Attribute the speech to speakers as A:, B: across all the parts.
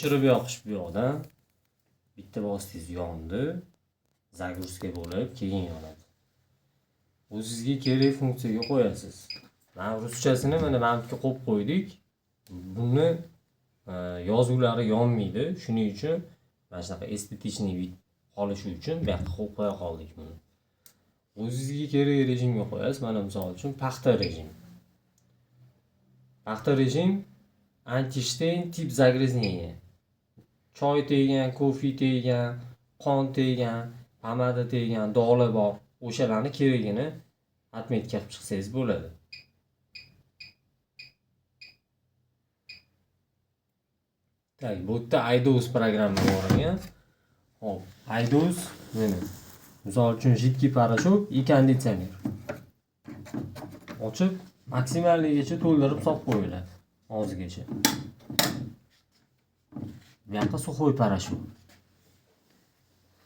A: O'chirib yoqish bu yoqdan. Bitta vositangiz yondi. Загрузка bo'lib, keyin yonadi. O'zingizga kerak funksiyaga qo'yasiz. Mana ruschasini mana bunga qo'yib qo'ydik. Buni yozuvlari yonmaydi. Shuning uchun mana shunaqa estetikniy qolishi uchun bu yoqqa qo'yib qo'ya qoldik buni. O'zingizga kerak rejimga qo'yasiz. Mana misol uchun paxta rejim. Paxta rejim Einstein tip загрязнения. Choy tegan, kofe tegan, qon tegan, pomada tegan, dog'lar bor. O'shalarni keragini atmetga qilib chiqsangiz bo'ladi. Так, bu yerda iDose programma bor ekan. Hop, iDose mana. Misol uchun jiddiy parashok и konditsioner. Ochib, maksimalligicha to'ldirib solib qo'yiladi. Og'zigacha. Bu yoqqa suxoy parashok.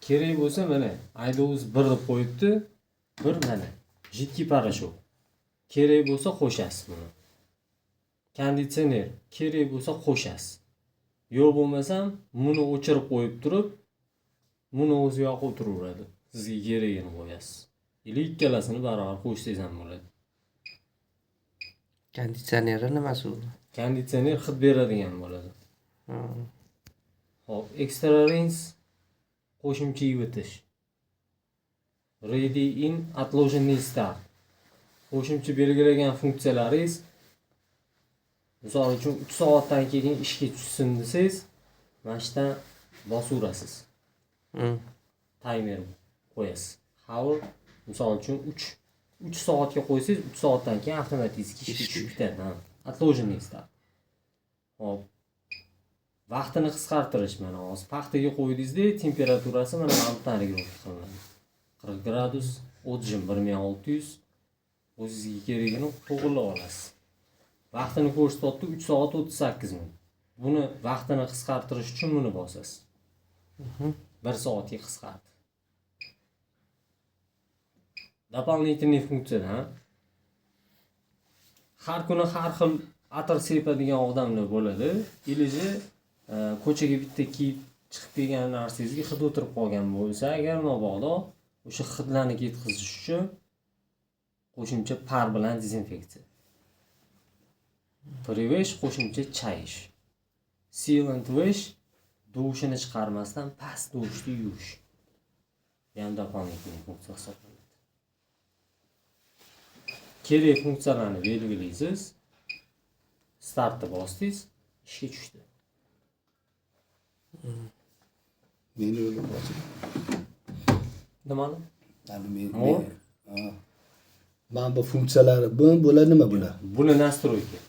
A: Kerak bo'lsa mana iDose 1 deb qo'yibdi. 1 mana jiddiy parashok. Kerak bo'lsa qo'shasiz buni. Konditsioner kerak bo'lsa qo'shasiz. Yo'q bo'lmasam buni o'chirib qo'yib turib, buni o'zi yoqib o'tiraveradi. Sizga kerakini qo'yasiz. Ili ikkalasini barobar qo'shsangiz ham bo'ladi.
B: Konditsioneri nimasi u?
A: Konditsioner hid beradigan bo'ladi. Hop, extra rinse qo'shimcha yuvitish. Ready in отложенный start. Qo'shimcha belgilagan funksiyalaringiz misol uchun 3 soatdan keyin ishga tushsin desangiz, mana shu yerdan bosaverasiz. Timer qo'yasiz. Hour misol uchun 3 soatga qo'ysangiz, 3 soatdan keyin avtomatik ishga tushib ketadi. Отложенный start. Hop. Vaqtini qisqartirish mana hozir paxtaga qo'ydingizda temperaturasi mana bundan regulatsiya qilinadi. 40 gradus, o'tjim 1600. O'zingizga kerakini to'g'rilab olasiz. Vaqtini ko'rsatyapti 3 soat 38 minut. Buni vaqtini qisqartirish uchun buni bosasiz. 1 soatga qisqartdi. Дополнительный funksiyadan har kuni har xil atir sepadigan odamlar bo'ladi. Iliji ko'chaga bitta kiyib chiqib kelgan narsangizga hid o'tirib qolgan bo'lsa, agar mabodo o'sha hidlarni ketkazish uchun qo'shimcha par bilan dezinfeksiya. Privesh qo'shimcha chayish. Sealant wash dushini chiqarmasdan past dushni yuvish. Bu ham doполнительный funksiya hisoblanadi. Kerak funksiyalarni belgilaysiz. Startni bosdingiz, ishga tushdi.
C: Meni o'ylab qo'ydim.
A: Nimani?
C: Mana bu funksiyalari bu bo'ladi nima bular?
A: Buni настройка.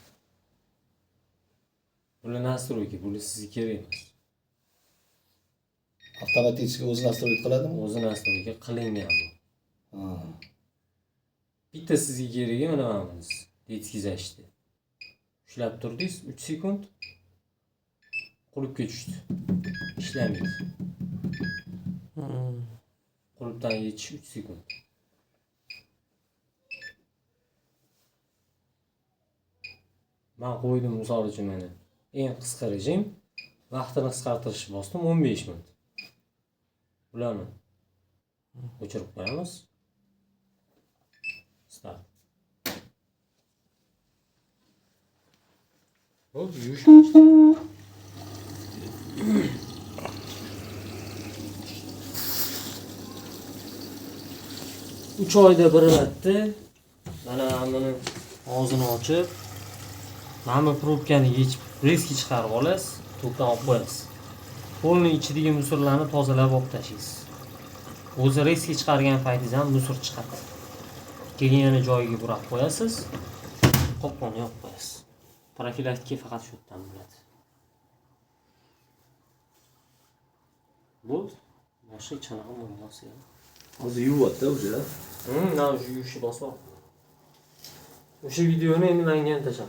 A: Buni настройка, buni sizga kerak emas.
C: Avtomatik o'zi nastroyt qiladimi?
A: O'zi настройка qilingan bu. Bitta sizga keragi mana bunisi. Yetkazishdi. Ushlab turdingiz 3 sekund. Qulupga tushdi. Ishlamaydi. Qulupdan yechish 3 sekund. Men qo'ydim misol uchun mana eng qisqa rejim vaqtini qisqartirish bosdim 15 minut. Bularni o'chirib qo'yamiz. Start. Hop, yuvish. 3 oyda bir marta mana buni og'zini ochib, mana probkani yechib, reski chiqarib olasiz, to'kdan olib qo'yasiz. Qo'lning ichidagi musorlarni tozalab olib tashlaysiz. O'zi reski chiqargan paytingiz ham musor chiqadi. Keyin yana joyiga burab qo'yasiz. Qopqonni yopib qo'yasiz. Profilaktika faqat shu yerdan bo'ladi. Bu boshqa chanaqa bo'lmasa ham.
C: Hozir yuvyapti o'sha.
A: Mana shu yuvishi bosib. O'sha videoni endi menga ham tashab.